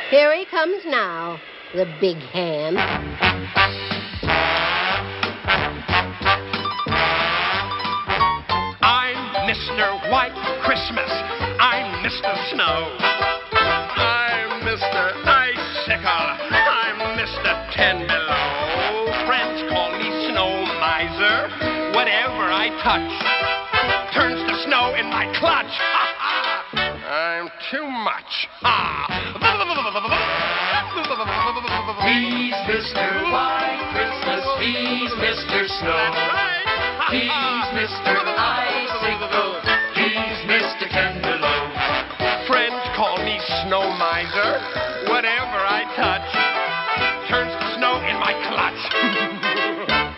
Here he comes now, the big hand. I'm Mr. White Christmas. I'm Mr. Snow. I'm Mr. Icicle. I'm Mr. Ten Below. Friends call me Snow Miser. Whatever I touch turns to snow in my clutch. I'm too much. He's Mr. White Christmas. He's Mr. Snow. He's Mr. Icicle. He's Mr. Ten Below. Friends call me Snow Miser. Whatever I touch turns to snow in my clutch.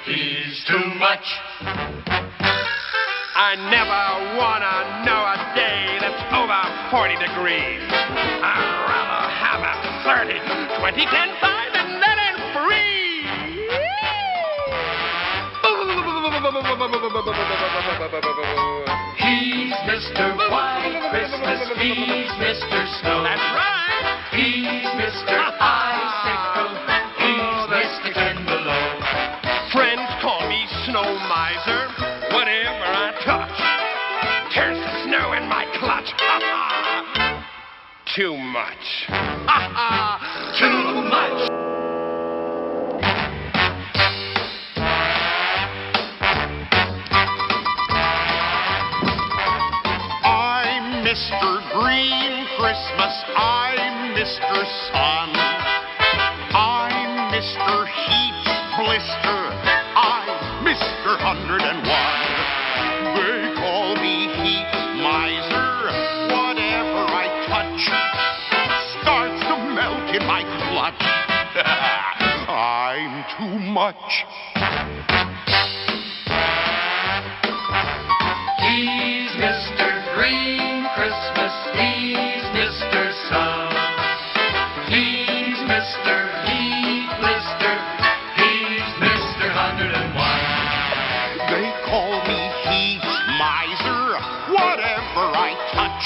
He's too much. I never wanna know a day that's over 40 degrees. I'd rather have a 30, 20, 10, 5, and then it's free. He's Mr. White Christmas. He's Mr. Snow. That's right. He's Mr. Icicle. He's Mr. Ten Below. Friends call me Snow Miser. Whatever I touch turns to snow in my clutch. Too much. Too much. I'm Mr. Green Christmas. I'm Mr. Sun. I'm Mr. Heat Blister. I'm Mr. 101. They call me Heat Miser. Whatever I touch starts to melt in my clutch. I'm too much. He's Mr. Green Christmas. He's Mr. Sun. He's Mr. Heat Blister. He's Mr. 101. They call me Heat Miser. Whatever I touch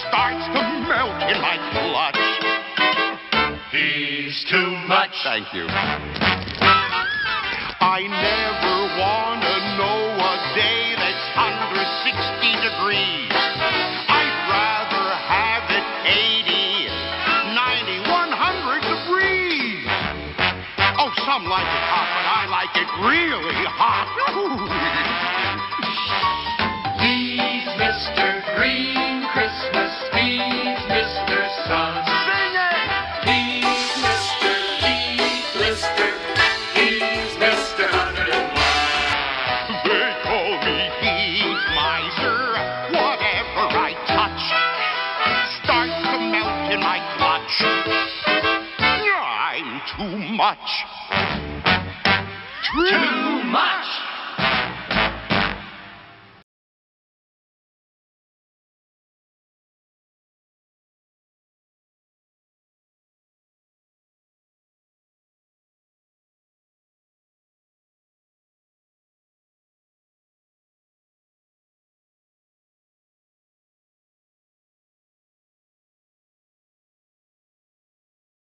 starts to melt in my clutch. He's too much. Thank you. I never want to know a day that's under 60 degrees. I'd rather have it 80, 90, 100 degrees. Oh, some like it hot, but I like it really hot. He's Mr. Green Christmas. He's Mr. Sun. Sing it! He's Mr. Heat Blister. He's Mr. 101. They call me Heat Miser. Whatever I touch starts to melt in my clutch. I'm too much. Too much.